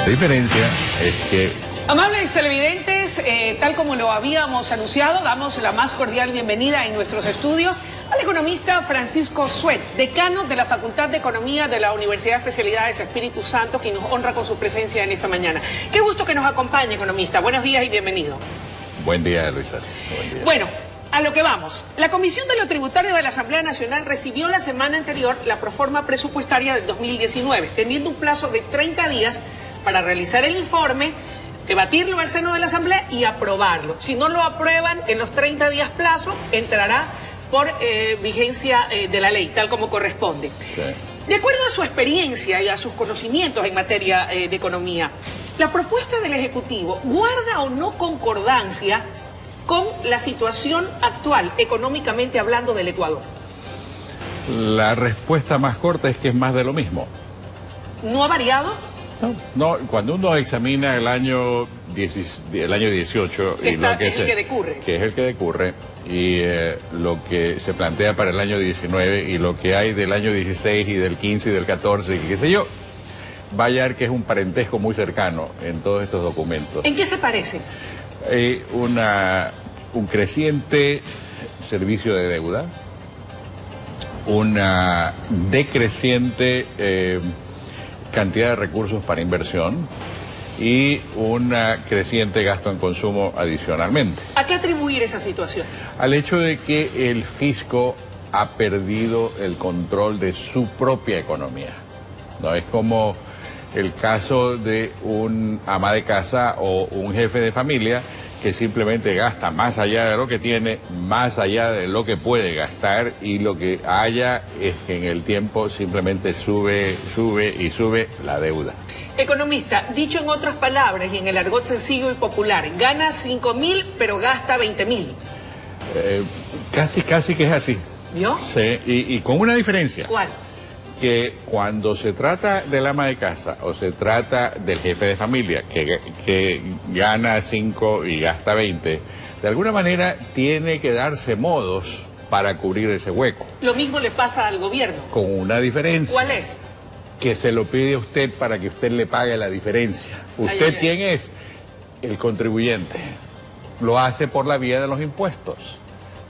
La diferencia es que... Amables televidentes, tal como lo habíamos anunciado, damos la más cordial bienvenida en nuestros estudios al economista Francisco Suet, decano de la Facultad de Economía de la Universidad de Especialidades Espíritu Santo, quien nos honra con su presencia en esta mañana. Qué gusto que nos acompañe, economista. Buenos días y bienvenido. Buen día, Luisa. Buen día. Bueno, a lo que vamos. La Comisión de lo Tributario de la Asamblea Nacional recibió la semana anterior la proforma presupuestaria del 2019, teniendo un plazo de 30 días para realizar el informe, debatirlo al seno de la Asamblea y aprobarlo. Si no lo aprueban en los 30 días plazo, entrará por vigencia de la ley, tal como corresponde. Sí. De acuerdo a su experiencia y a sus conocimientos en materia de economía, ¿la propuesta del Ejecutivo guarda o no concordancia con la situación actual, económicamente hablando, del Ecuador? La respuesta más corta es que es más de lo mismo. ¿No ha variado? No, cuando uno examina el año 18 que es el que decurre y lo que se plantea para el año 19 y lo que hay del año 16 y del 15 y del 14 y qué sé yo, va a hallar que es un parentesco muy cercano en todos estos documentos. ¿En qué se parece? Un creciente servicio de deuda, una decreciente cantidad de recursos para inversión y un creciente gasto en consumo adicionalmente. ¿A qué atribuir esa situación? Al hecho de que el fisco ha perdido el control de su propia economía. No es como el caso de un ama de casa o un jefe de familia que simplemente gasta más allá de lo que tiene, más allá de lo que puede gastar, y lo que haya es que en el tiempo simplemente sube la deuda. Economista, dicho en otras palabras y en el argot sencillo y popular, gana 5.000 pero gasta 20.000. Casi que es así. ¿Vio? Sí, y con una diferencia. ¿Cuál? Que cuando se trata del ama de casa o se trata del jefe de familia que gana 5 y gasta 20, de alguna manera tiene que darse modos para cubrir ese hueco. Lo mismo le pasa al gobierno. Con una diferencia. ¿Cuál es? Que se lo pide a usted para que usted le pague la diferencia. ¿Usted quién es? El contribuyente. Lo hace por la vía de los impuestos.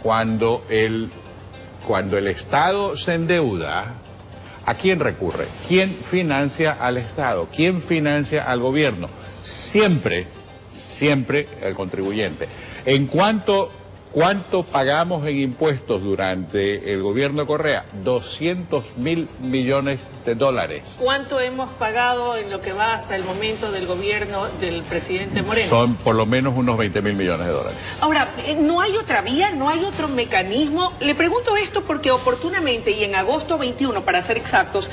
Cuando el Estado se endeuda, ¿a quién recurre? ¿Quién financia al Estado? ¿Quién financia al gobierno? Siempre el contribuyente. ¿Cuánto pagamos en impuestos durante el gobierno de Correa? 200.000 millones de dólares. ¿Cuánto hemos pagado en lo que va hasta el momento del gobierno del presidente Moreno? Son por lo menos unos 20.000 millones de dólares. Ahora, ¿no hay otra vía? ¿No hay otro mecanismo? Le pregunto esto porque oportunamente, y en agosto 21, para ser exactos,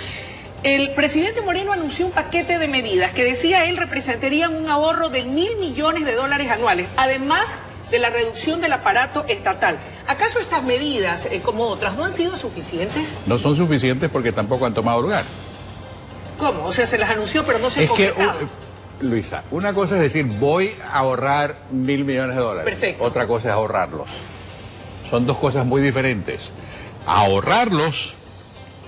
el presidente Moreno anunció un paquete de medidas que, decía él, representarían un ahorro de 1.000 millones de dólares anuales, además de la reducción del aparato estatal. ¿Acaso estas medidas, como otras, no han sido suficientes? No son suficientes porque tampoco han tomado lugar. ¿Cómo? O sea, se las anunció pero no se han concretado. Luisa, una cosa es decir, voy a ahorrar 1.000 millones de dólares. Perfecto. Otra cosa es ahorrarlos. Son dos cosas muy diferentes. Ahorrarlos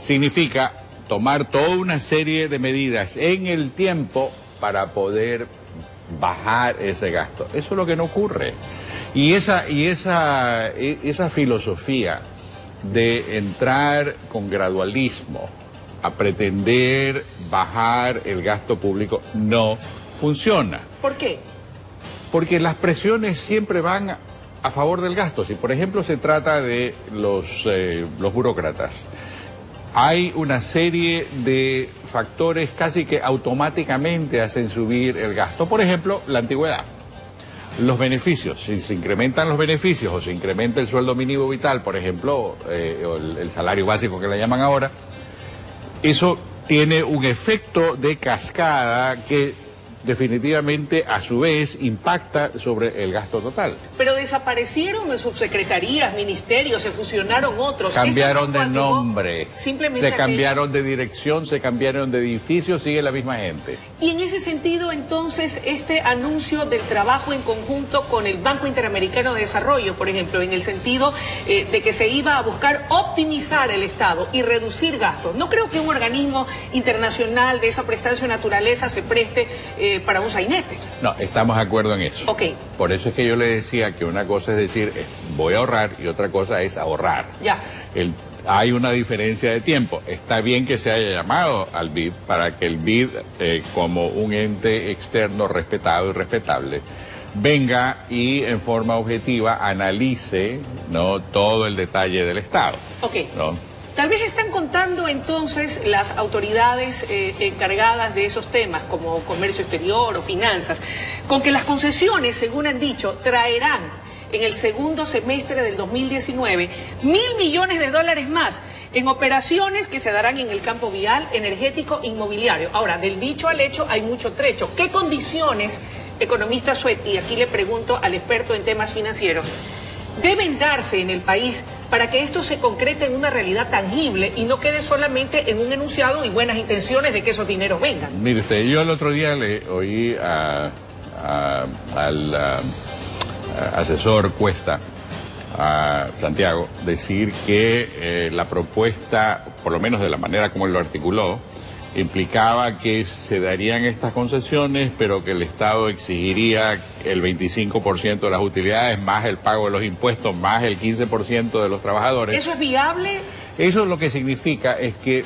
significa tomar toda una serie de medidas en el tiempo para poder bajar ese gasto. Eso es lo que no ocurre. Y esa filosofía de entrar con gradualismo a pretender bajar el gasto público no funciona. ¿Por qué? Porque las presiones siempre van a favor del gasto. Si por ejemplo se trata de los burócratas, hay una serie de factores casi que automáticamente hacen subir el gasto. Por ejemplo, la antigüedad. Los beneficios, si se incrementan los beneficios o se incrementa el sueldo mínimo vital, por ejemplo, o el salario básico que le llaman ahora, eso tiene un efecto de cascada que definitivamente a su vez impacta sobre el gasto total. Pero desaparecieron subsecretarías, ministerios, se fusionaron otros. Cambiaron de nombre, simplemente se cambiaron de dirección, se cambiaron de edificio, sigue la misma gente. Y en ese sentido, entonces, este anuncio del trabajo en conjunto con el Banco Interamericano de Desarrollo, por ejemplo, en el sentido de que se iba a buscar optimizar el Estado y reducir gastos. No creo que un organismo internacional de esa prestancia naturaleza se preste para un sainete. No, estamos de acuerdo en eso. Ok. Por eso es que yo le decía que una cosa es decir, voy a ahorrar, y otra cosa es ahorrar. Ya. Hay una diferencia de tiempo. Está bien que se haya llamado al BID para que el BID, como un ente externo respetado y respetable, venga y en forma objetiva analice, ¿no?, todo el detalle del Estado. Ok. ¿No? Tal vez están contando entonces las autoridades encargadas de esos temas, como comercio exterior o finanzas, con que las concesiones, según han dicho, traerán en el segundo semestre del 2019 $1.000 millones más en operaciones que se darán en el campo vial, energético, inmobiliario. Ahora, del dicho al hecho hay mucho trecho. ¿Qué condiciones, economista Suet, y aquí le pregunto al experto en temas financieros, deben darse en el país para que esto se concrete en una realidad tangible y no quede solamente en un enunciado y buenas intenciones de que esos dineros vengan? Mire usted, yo el otro día le oí al asesor Cuesta, a Santiago, decir que la propuesta, por lo menos de la manera como él lo articuló, implicaba que se darían estas concesiones, pero que el Estado exigiría el 25% de las utilidades, más el pago de los impuestos, más el 15% de los trabajadores. ¿Eso es viable? Eso lo que significa es que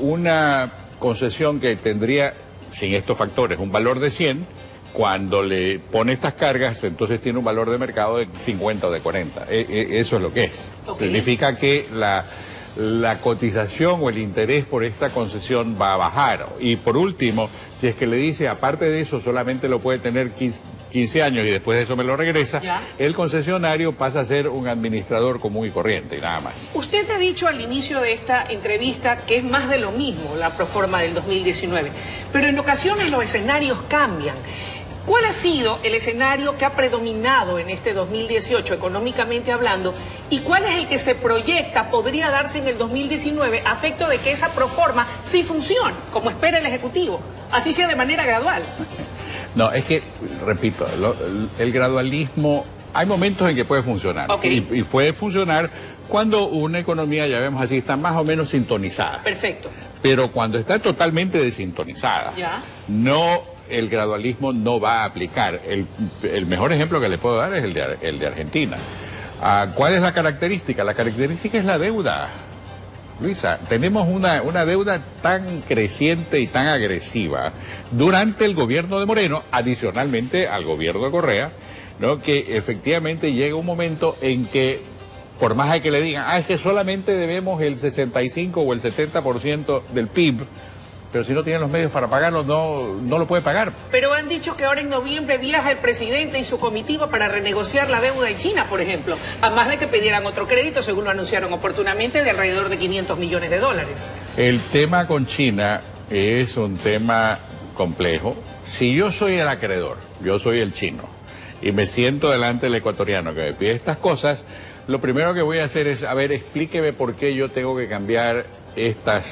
una concesión que tendría, sin estos factores, un valor de 100, cuando le pone estas cargas, entonces tiene un valor de mercado de 50 o de 40. Eso es lo que es. Okay. Significa que la cotización o el interés por esta concesión va a bajar. Y por último, si es que le dice, aparte de eso, solamente lo puede tener 15 años y después de eso me lo regresa, ¿ya?, el concesionario pasa a ser un administrador común y corriente y nada más. Usted ha dicho al inicio de esta entrevista que es más de lo mismo la proforma del 2019, pero en ocasiones los escenarios cambian. ¿Cuál ha sido el escenario que ha predominado en este 2018 económicamente hablando y cuál es el que se proyecta podría darse en el 2019 a efecto de que esa proforma sí funcione, como espera el Ejecutivo, así sea de manera gradual? No, es que, repito, el gradualismo, hay momentos en que puede funcionar. Okay. Y puede funcionar cuando una economía, ya vemos así, está más o menos sintonizada. Perfecto. Pero cuando está totalmente desintonizada, ¿ya?, el gradualismo no va a aplicar. El mejor ejemplo que le puedo dar es el de Argentina. ¿Cuál es la característica? La característica es la deuda. Luisa, tenemos una deuda tan creciente y tan agresiva durante el gobierno de Moreno, adicionalmente al gobierno de Correa, ¿no?, que efectivamente llega un momento en que, por más de que le digan, es que solamente debemos el 65 o el 70% del PIB, pero si no tienen los medios para pagarlo, no lo puede pagar. Pero han dicho que ahora en noviembre viaja el presidente y su comitiva para renegociar la deuda en China, por ejemplo, además de que pidieran otro crédito, según lo anunciaron oportunamente, de alrededor de $500 millones. El tema con China es un tema complejo. Si yo soy el acreedor, yo soy el chino, y me siento delante del ecuatoriano que me pide estas cosas, lo primero que voy a hacer es, explíqueme por qué yo tengo que cambiar estas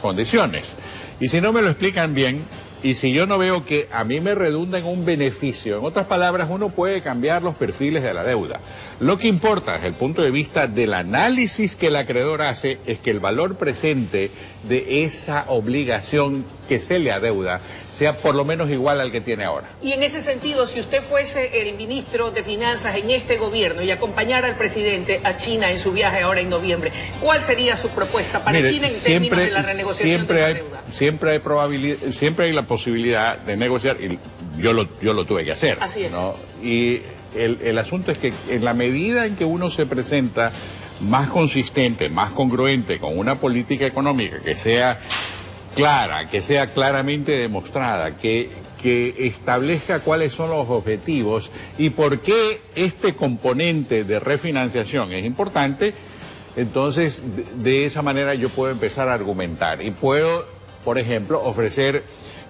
condiciones. Y si no me lo explican bien, y si yo no veo que a mí me redunda en un beneficio, en otras palabras, uno puede cambiar los perfiles de la deuda. Lo que importa desde el punto de vista del análisis que el acreedor hace es que el valor presente de esa obligación que se le adeuda sea por lo menos igual al que tiene ahora. Y en ese sentido, si usted fuese el ministro de Finanzas en este gobierno y acompañara al presidente a China en su viaje ahora en noviembre, ¿cuál sería su propuesta para China en términos de la renegociación de esa deuda? Siempre hay la posibilidad de negociar, y yo lo tuve que hacer. Así es. ¿No? Y el asunto es que en la medida en que uno se presenta más consistente, más congruente con una política económica que sea clara, que sea claramente demostrada, que establezca cuáles son los objetivos y por qué este componente de refinanciación es importante, entonces de esa manera yo puedo empezar a argumentar y puedo, por ejemplo, ofrecer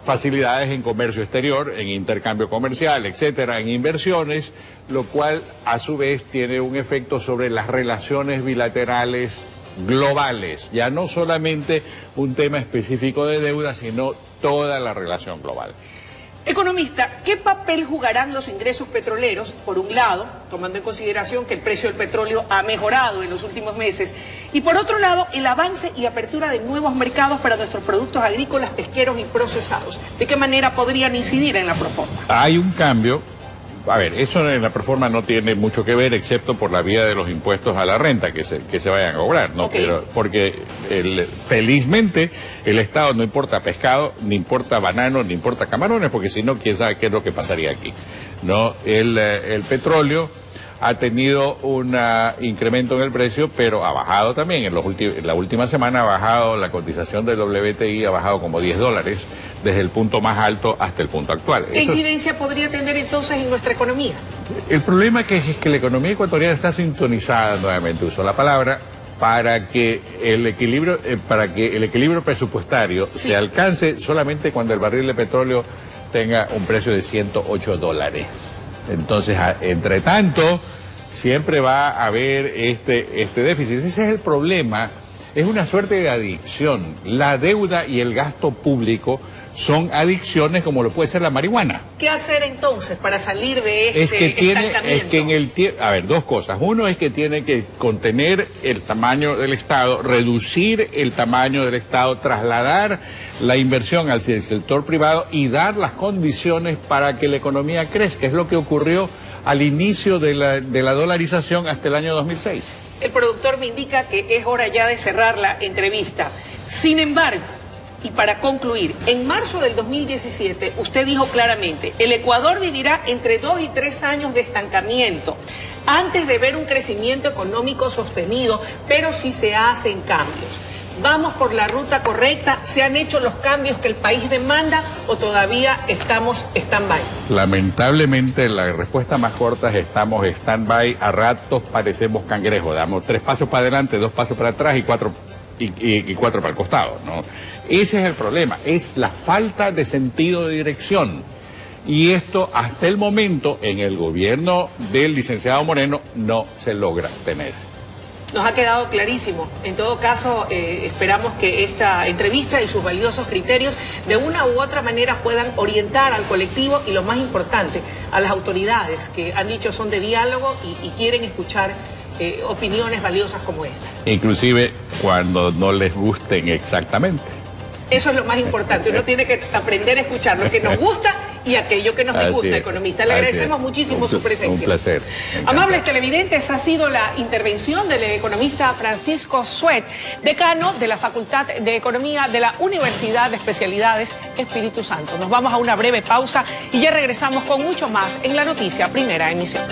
facilidades en comercio exterior, en intercambio comercial, etcétera, en inversiones, lo cual a su vez tiene un efecto sobre las relaciones bilaterales globales, ya no solamente un tema específico de deuda, sino toda la relación global. Economista, ¿qué papel jugarán los ingresos petroleros, por un lado, tomando en consideración que el precio del petróleo ha mejorado en los últimos meses, y por otro lado, el avance y apertura de nuevos mercados para nuestros productos agrícolas, pesqueros y procesados? ¿De qué manera podrían incidir en la proforma? Hay un cambio. A ver, eso en la proforma no tiene mucho que ver, excepto por la vía de los impuestos a la renta que se vayan a cobrar, ¿no? Okay. Pero porque felizmente el Estado no importa pescado, ni importa banano, ni importa camarones, porque si no, quién sabe qué es lo que pasaría aquí, ¿no? El petróleo ha tenido un incremento en el precio, pero ha bajado también. En la última semana ha bajado, la cotización del WTI ha bajado como $10 desde el punto más alto hasta el punto actual. ¿Qué incidencia podría tener entonces en nuestra economía? El problema es que la economía ecuatoriana está sintonizada, nuevamente uso la palabra, para que el equilibrio presupuestario se alcance solamente cuando el barril de petróleo tenga un precio de $108. Entonces, entre tanto, siempre va a haber este déficit. Ese es el problema. Es una suerte de adicción. La deuda y el gasto público son adicciones como lo puede ser la marihuana. ¿Qué hacer entonces para salir de estancamiento? A ver, dos cosas. Uno es que tiene que contener el tamaño del Estado, reducir el tamaño del Estado, trasladar la inversión al sector privado y dar las condiciones para que la economía crezca. Es lo que ocurrió al inicio de la dolarización hasta el año 2006. El productor me indica que es hora ya de cerrar la entrevista. Sin embargo, y para concluir, en marzo del 2017 usted dijo claramente, el Ecuador vivirá entre 2 y 3 años de estancamiento antes de ver un crecimiento económico sostenido, pero si se hacen cambios. ¿Vamos por la ruta correcta? ¿Se han hecho los cambios que el país demanda o todavía estamos stand-by? Lamentablemente la respuesta más corta es estamos stand-by, a ratos parecemos cangrejos, damos 3 pasos para adelante, 2 pasos para atrás y 4 para el costado, ¿no? Ese es el problema, es la falta de sentido de dirección. Y esto hasta el momento en el gobierno del licenciado Moreno no se logra tener. Nos ha quedado clarísimo. En todo caso, esperamos que esta entrevista y sus valiosos criterios de una u otra manera puedan orientar al colectivo y, lo más importante, a las autoridades que han dicho son de diálogo y quieren escuchar opiniones valiosas como esta. Inclusive cuando no les gusten exactamente. Eso es lo más importante. Uno tiene que aprender a escuchar lo que nos gusta y aquello que nos disgusta, economista. Le agradecemos muchísimo su presencia. Un placer. Amables televidentes, ha sido la intervención del economista Francisco Suet, decano de la Facultad de Economía de la Universidad de Especialidades Espíritu Santo. Nos vamos a una breve pausa y ya regresamos con mucho más en La Noticia, primera emisión.